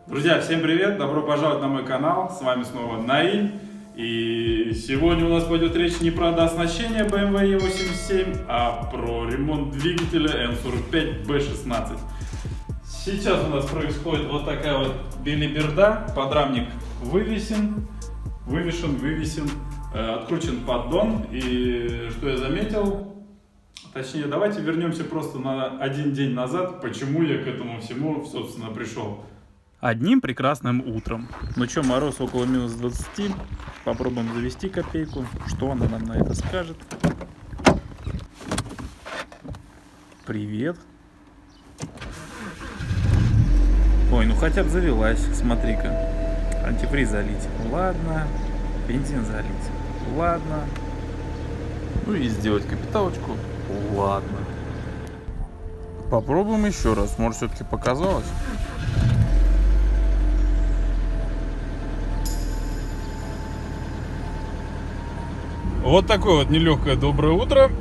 Друзья, всем привет! Добро пожаловать на мой канал. С вами снова Наиль. И сегодня у нас пойдет речь не про дооснащение BMW E87, а про ремонт двигателя М45B16. Сейчас у нас происходит вот такая вот белиберда. Подрамник вывесен, откручен поддон. И что я заметил, точнее, давайте вернемся просто на один день назад, почему я к этому всему, собственно, пришел. Одним прекрасным утром. Ну что, мороз около минус 20. Попробуем завести копейку. Что она нам на это скажет? Привет. Ой, ну хотя бы завелась. Смотри-ка. Антифриз залить. Ладно. Бензин залить. Ладно. Ну и сделать капиталочку. Ладно. Попробуем еще раз. Может, все-таки показалось? Вот такое вот нелегкое доброе утро.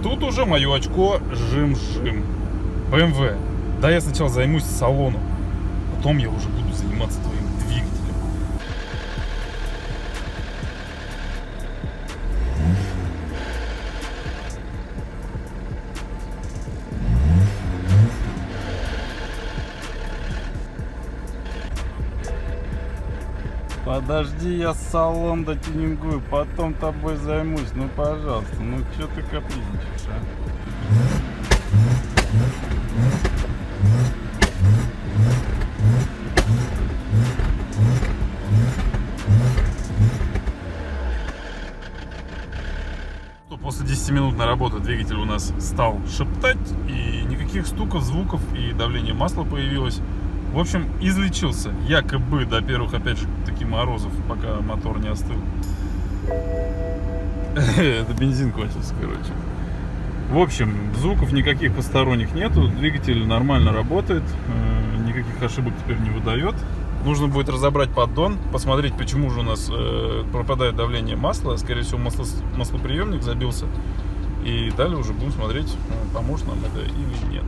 Тут уже мое очко жим-жим. BMW. Да, я сначала займусь салоном. Потом я уже буду заниматься твоим двигателем. Подожди, я салон дотюнингую, потом тобой займусь. Ну, пожалуйста, ну что ты капризничаешь, а? После 10-минутной работы двигатель у нас стал шептать, и никаких стуков, звуков, и давление масла появилось. В общем, излечился, якобы до первых, опять же, таких морозов, пока мотор не остыл. Это бензин кончился, короче. В общем, звуков никаких посторонних нету, двигатель нормально работает, никаких ошибок теперь не выдает. Нужно будет разобрать поддон, посмотреть, почему же у нас пропадает давление масла. Скорее всего, маслоприемник забился. И далее уже будем смотреть, поможет нам это или нет.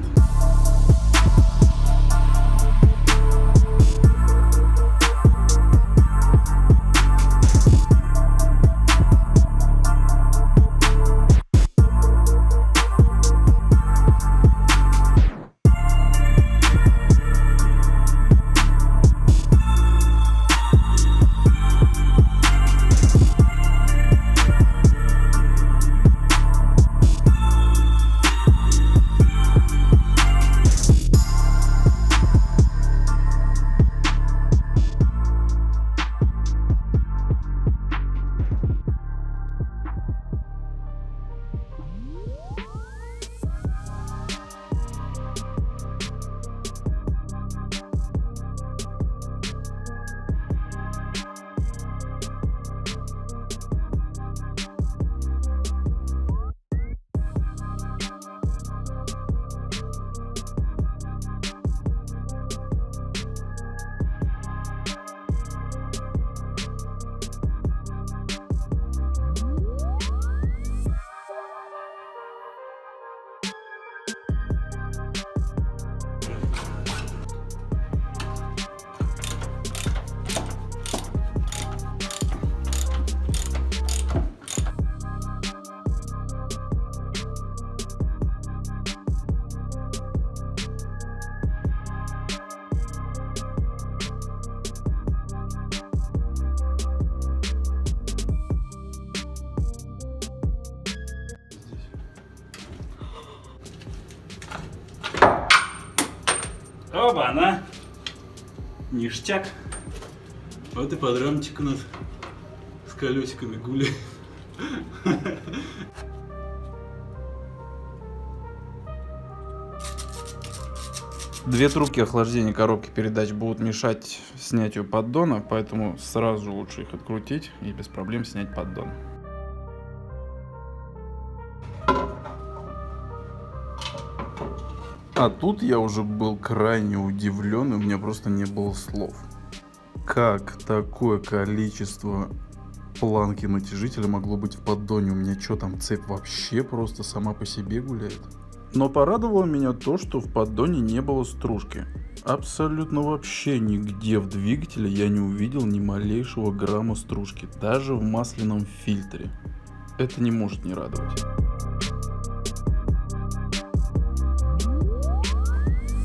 Оба-на! Ништяк! Вот и подрамчик у нас с колесиками гуляет. Две трубки охлаждения коробки передач будут мешать снятию поддона, поэтому сразу лучше их открутить и без проблем снять поддон. А тут я уже был крайне удивлен, и у меня просто не было слов. Как такое количество планки натяжителя могло быть в поддоне? У меня что там, цепь вообще просто сама по себе гуляет? Но порадовало меня то, что в поддоне не было стружки. Абсолютно вообще нигде в двигателе я не увидел ни малейшего грамма стружки, даже в масляном фильтре. Это не может не радовать.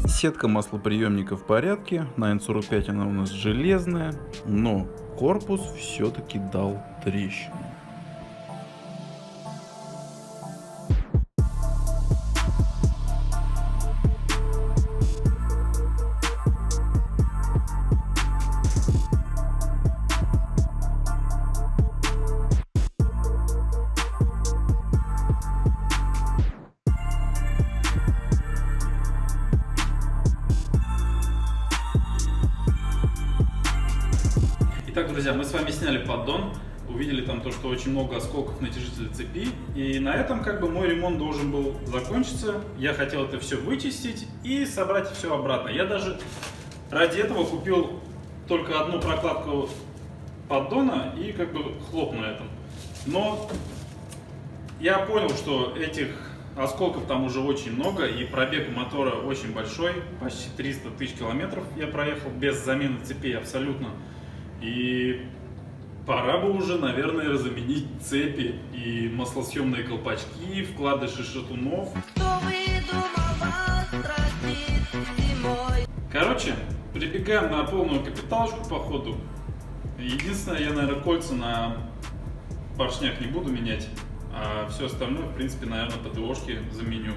Сетка маслоприемника в порядке, на N45 она у нас железная, но корпус все-таки дал трещину. Итак, друзья, мы с вами сняли поддон, увидели там то, что очень много осколков натяжителя цепи, и на этом как бы мой ремонт должен был закончиться. Я хотел это все вычистить и собрать все обратно. Я даже ради этого купил только одну прокладку поддона и как бы хлоп на этом. Но я понял, что этих осколков там уже очень много, и пробег у мотора очень большой, почти 300 тысяч километров я проехал без замены цепей абсолютно. И пора бы уже, наверное, заменить цепи и маслосъемные колпачки, вкладыши шатунов. Короче, прибегаем на полную капиталочку по ходу. Единственное, я, наверное, кольца на поршнях не буду менять, а все остальное, в принципе, наверное, по ТОшке заменю.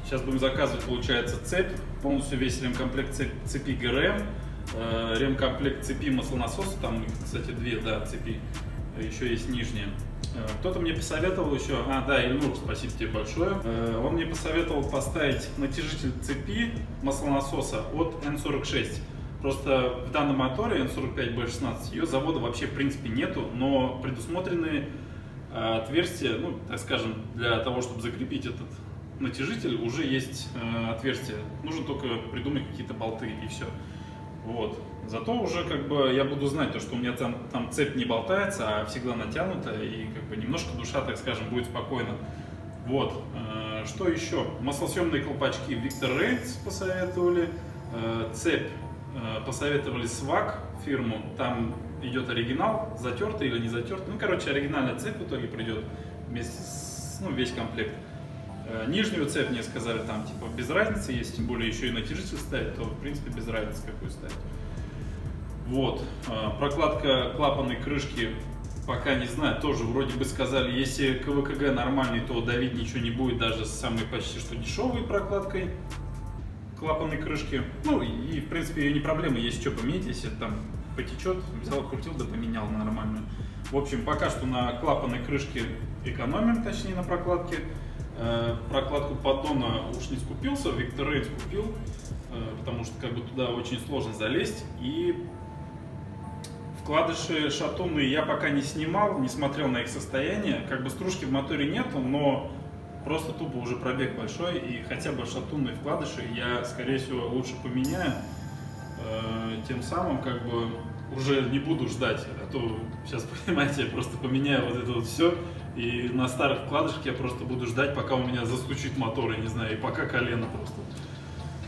Сейчас будем заказывать, получается, цепь, полностью весь ремкомплект цепи ГРМ. Ремкомплект цепи маслонасоса, там, кстати, две, да, цепи, еще есть нижняя. Кто-то мне посоветовал еще, Ильнур, спасибо тебе большое, он мне посоветовал поставить натяжитель цепи маслонасоса от N46. Просто в данном моторе N45B16 ее завода вообще в принципе нету, но предусмотрены отверстия, ну, так скажем, для того, чтобы закрепить этот натяжитель, уже есть отверстия. Нужно только придумать какие-то болты и все. Вот. Зато уже как бы я буду знать, то, что у меня там цепь не болтается, а всегда натянута, и как бы немножко душа, так скажем, будет спокойна. Вот. Что еще? Маслосъемные колпачки Victor Reinz посоветовали. Цепь посоветовали Swag фирму. Там идет оригинал, затертый или не затертый. Ну, короче, оригинальная цепь в итоге придет вместе с, весь комплект. Нижнюю цепь мне сказали, там типа без разницы, если тем более еще и натяжитель ставить, то в принципе без разницы какую ставить. Вот. Прокладка клапанной крышки пока не знаю, тоже вроде бы сказали, если КВКГ нормальный, то давить ничего не будет даже с самой почти что дешевой прокладкой клапанной крышки. Ну и в принципе ее не проблема, есть что поменять, если там потечет, взял, крутил, да поменял на нормальную. В общем, пока что на клапанной крышке экономим, точнее на прокладке. Прокладку поддона уж не скупился, Victor Reinz купил, потому что как бы туда очень сложно залезть. И вкладыши шатунные я пока не снимал, не смотрел на их состояние. Как бы стружки в моторе нету, но просто тупо уже пробег большой, и хотя бы шатунные вкладыши я, скорее всего, лучше поменяю. Тем самым как бы уже не буду ждать, а то сейчас, понимаете, я просто поменяю вот это вот все, и на старых вкладышах я просто буду ждать, пока у меня застучит мотор, я не знаю, и пока колено просто.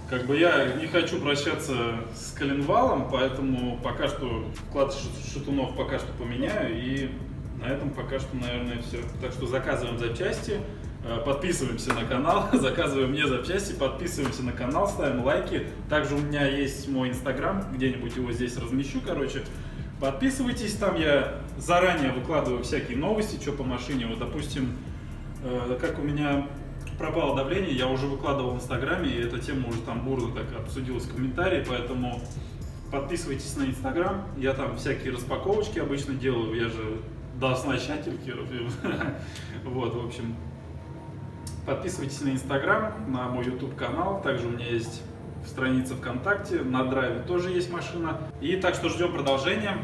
Как бы я не хочу прощаться с коленвалом, поэтому пока что вкладыши шатунов пока что поменяю, и на этом пока что, наверное, все. Так что заказываем запчасти, подписываемся на канал, заказываем мне запчасти, подписываемся на канал, ставим лайки. Также у меня есть мой инстаграм, где-нибудь его здесь размещу, короче. Подписывайтесь, там я заранее выкладываю всякие новости, что по машине. Вот, допустим, как у меня пропало давление, я уже выкладывал в инстаграме, и эта тема уже там бурно так обсудилась в комментарии, поэтому подписывайтесь на инстаграм. Я там всякие распаковочки обычно делаю, я же дооснащатель, вот, в общем. Подписывайтесь на инстаграм, на мой YouTube канал, также у меня есть страница ВКонтакте, на драйве тоже есть машина. И так что ждем продолжения.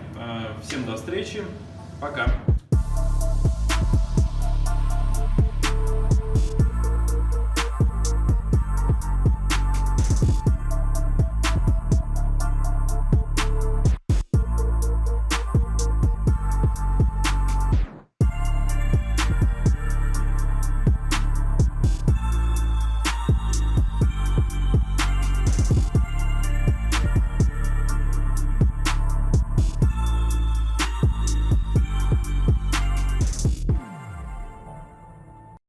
Всем до встречи, пока!